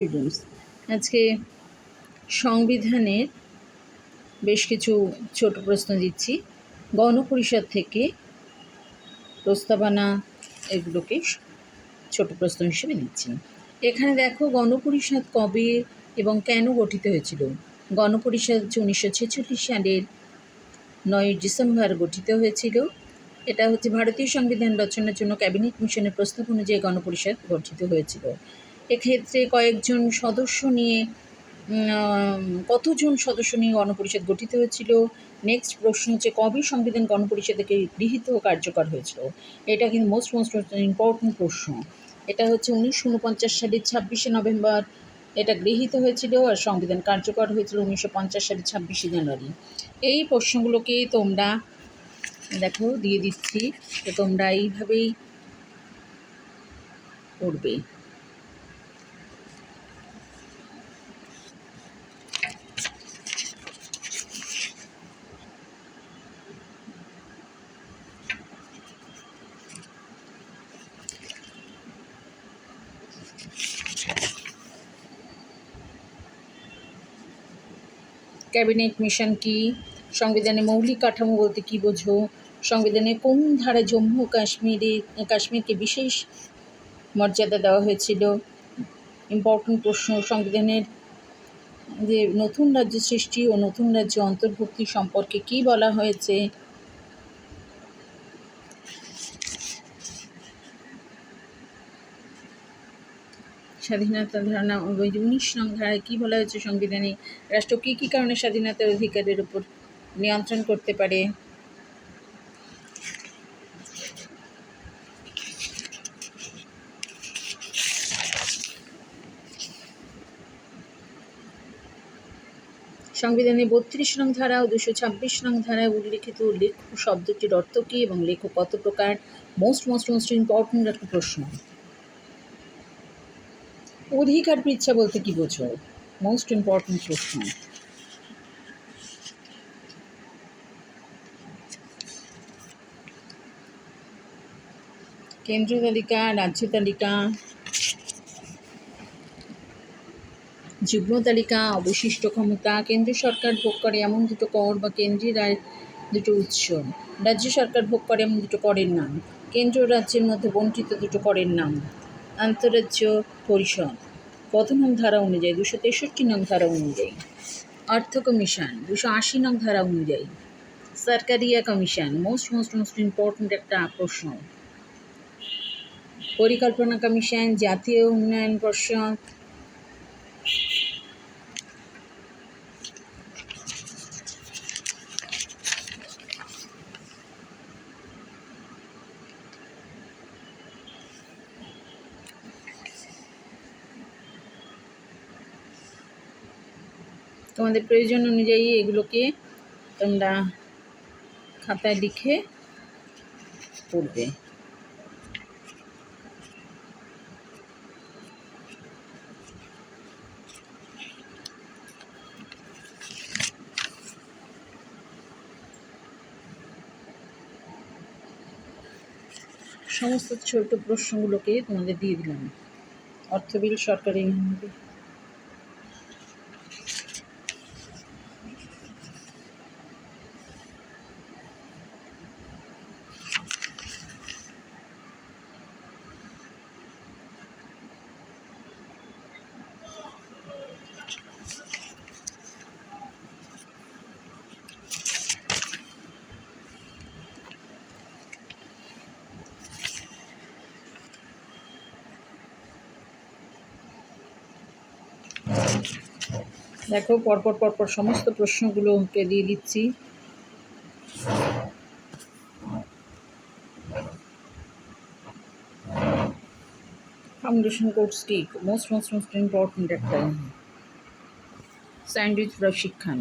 Students, আজকে সংবিধানের বেশ কিছু ছোট প্রশ্ন দিচ্ছি। গণপরিষদ থেকে প্রস্তাবনা এগুলোকে ছোট প্রশ্ন হিসেবে দিচ্ছি। এখানে দেখো, গণপরিষদ কবে এবং কেন গঠিত হয়েছিল। গণপরিষদ 1946 সালের 9 ডিসেম্বর গঠিত হয়েছিল। এটা হচ্ছে ভারতীয় সংবিধান রচনার জন্য ক্যাবিনেট মিশনের প্রস্তাব অনুযায়ী গণপরিষদ গঠিত হয়েছিল। এক্ষেত্রে কতজন সদস্য নিয়ে গণপরিষদ গঠিত হয়েছিল। নেক্সট প্রশ্ন হচ্ছে, কবে সংবিধান গণপরিষদ থেকে গৃহীত ও কার্যকর হয়েছিল। এটা কিন্তু মোস্ট ইম্পর্টেন্ট প্রশ্ন। এটা হচ্ছে 1949 সালের 26শে নভেম্বর এটা গৃহীত হয়েছিল, আর সংবিধান কার্যকর হয়েছিল 1950 সালের 26শে জানুয়ারি। এই প্রশ্নগুলোকে তোমরা দেখো দিয়ে দিচ্ছি, তো তোমরা এইভাবেই পড়বে। ক্যাবিনেট মিশন কি? সংবিধানের মৌলিক কাঠামো বলতে কী বোঝো? সংবিধানের কোন ধারায় জম্মু কাশ্মীরকে বিশেষ মর্যাদা দেওয়া হয়েছিল? ইম্পর্টেন্ট প্রশ্ন। সংবিধানের যে নতুন রাজ্য সৃষ্টি ও নতুন রাজ্য অন্তর্ভুক্তি সম্পর্কে কি বলা হয়েছে? স্বাধীনতা ধারণা 19 নং ধারায় কী বলা হয়েছে? সংবিধানে রাষ্ট্র কী কী কারণে স্বাধীনতার অধিকারের উপর নিয়ন্ত্রণ করতে পারে? সংবিধানের 32 নং ধারা ও 226 নং ধারায় উল্লিখিত লেখক শব্দটির অর্থ কী এবং লেখক কত প্রকার? মোস্ট ইম্পর্টেন্ট একটা প্রশ্ন। অধিকার পৃচ্ছা বলতে কী বোঝো? মোস্ট ইম্পর্টেন্ট প্রশ্ন। কেন্দ্র তালিকা, রাজ্য তালিকা, যুগ্ম তালিকা, অবশিষ্ট ক্ষমতা। কেন্দ্র সরকার ভোগ করে এমন দুটো কর বা কেন্দ্রীয় আয় দুটো উৎস। রাজ্য সরকার ভোগ করে এমন দুটো করের নাম। কেন্দ্র ও রাজ্যের মধ্যে বণ্টিত দুটো করের নাম। আন্তঃরাজ্য পরিষদ কত নং ধারা অনুযায়ী? 263 নং ধারা অনুযায়ী। অর্থ কমিশন 280 নং ধারা অনুযায়ী। সরকারিয়া কমিশন মোস্ট ইম্পর্টেন্ট একটা প্রশ্ন। পরিকল্পনা কমিশন, জাতীয় উন্নয়ন পর্ষদ, তোমাদের প্রয়োজন অনুযায়ী এগুলোকে তোমরা খাতায় লিখে পড়বে। সমস্ত ছোট প্রশ্নগুলোকে তোমাদের দিয়ে দিলাম। অর্থ বিল সরকারি দেখো, পরপর সমস্ত প্রশ্নগুলোকে দিয়ে দিচ্ছি। ফাউন্ডেশন কোর্স কি? মোস্ট ইম্পর্টেন্ট একটা স্যান্ডউইচ প্রশিক্ষণ।